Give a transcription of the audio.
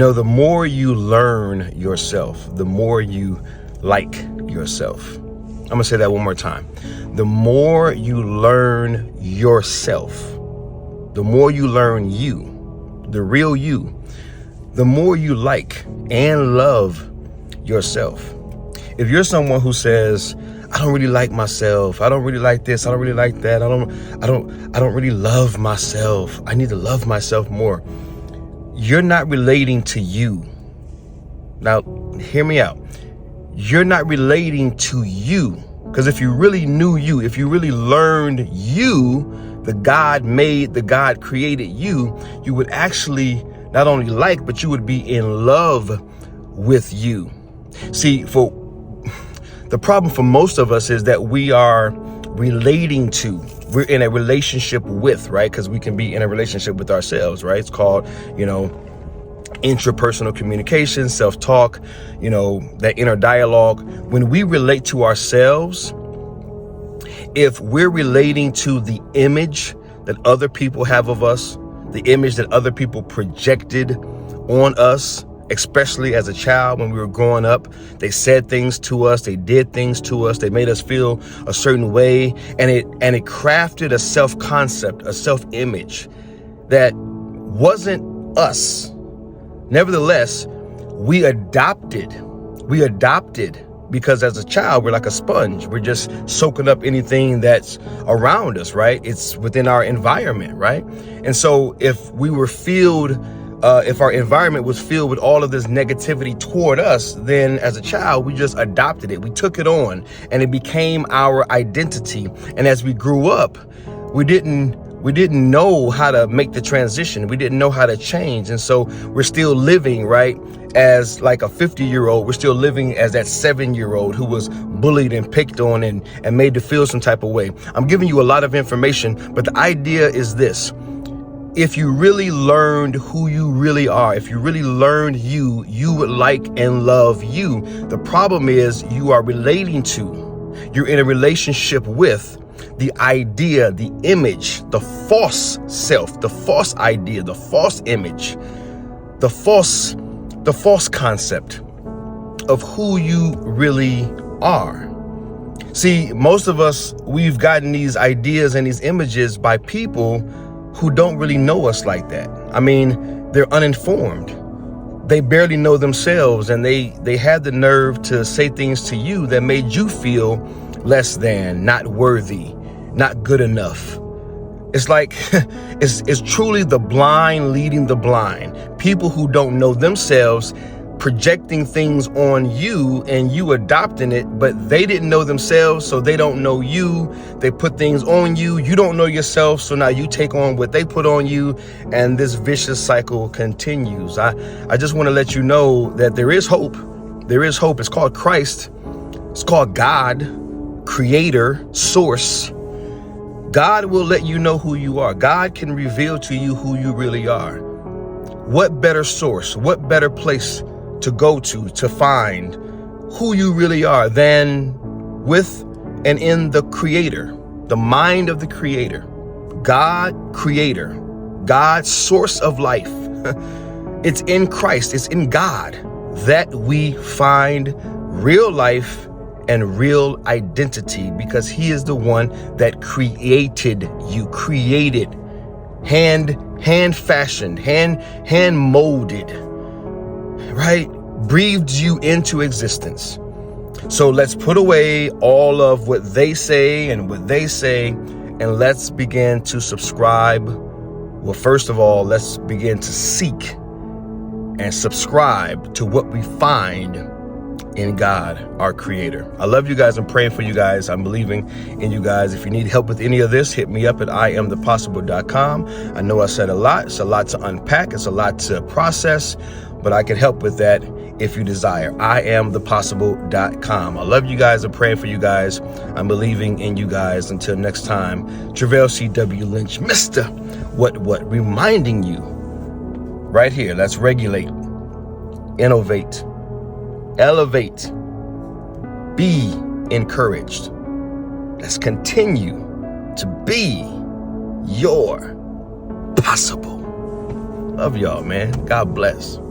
The more you learn yourself, the more you like yourself. I'm going to say that one more time. The more you learn yourself, the more you learn you, the real you, the more you like and love yourself. If you're someone who says, I don't really like myself, I don't really like this, I don't really like that, I don't really love myself, I need to love myself more, you're not relating to you. Now, hear me out. You're not relating to you. Because if you really knew you, if you really learned you, the God created you, you would actually not only like, but you would be in love with you. See, the problem for most of us is that we are relating to, we're in a relationship with, right? Because we can be in a relationship with ourselves, right? It's called, intrapersonal communication, self-talk, that inner dialogue. When we relate to ourselves, if we're relating to the image that other people have of us, the image that other people projected on us, especially as a child when we were growing up, they said things to us, they did things to us, they made us feel a certain way, and it crafted a self-concept, a self-image that wasn't us. Nevertheless, we adopted because as a child, we're like a sponge. We're just soaking up anything that's around us, right? It's within our environment, right? And so if our environment was filled with all of this negativity toward us, then as a child, we just adopted it. We took it on and it became our identity. And as we grew up, we didn't know how to make the transition. We didn't know how to change. And so we're still living, right, as like a 50-year-old. We're still living as that 7-year-old who was bullied and picked on and made to feel some type of way. I'm giving you a lot of information, but the idea is this. If you really learned who you really are, if you really learned you would like and love you. The problem is you are relating to, you're in a relationship with the idea, the image, the false self, the false idea, the false image, the false concept of who you really are. See, most of us, we've gotten these ideas and these images by people who don't really know us like that. I mean, they're uninformed. They barely know themselves, and they had the nerve to say things to you that made you feel less than, not worthy, not good enough. It's like, it's truly the blind leading the blind. People who don't know themselves projecting things on you and you adopting it, but they didn't know themselves, so they don't know you. They put things on you. You don't know yourself, so now you take on what they put on you, and this vicious cycle continues. I just want to let you know that there is hope. There is hope. It's called Christ. It's called God, Creator, Source. God will let you know who you are. God can reveal to you who you really are. What better source, what better place to go to find who you really are than with and in the Creator, the mind of the Creator, God, Creator, God, source of life. It's in Christ, it's in God that we find real life and real identity, because He is the one that created you, created, hand fashioned, hand molded, right? Breathed you into existence. So let's put away all of what they say and what they say, and let's begin to subscribe. Well, first of all, let's begin to seek and subscribe to what we find in God, our Creator. I love you guys. I'm praying for you guys. I'm believing in you guys. If you need help with any of this, hit me up at IamThePossible.com. I know I said a lot. It's a lot to unpack. It's a lot to process, but I can help with that if you desire. IamThePossible.com. I love you guys. I'm praying for you guys. I'm believing in you guys. Until next time, Travell C.W. Lynch, Mr. What, reminding you right here. Let's regulate, innovate, elevate, be encouraged. Let's continue to be your possible. Love y'all, man. God bless.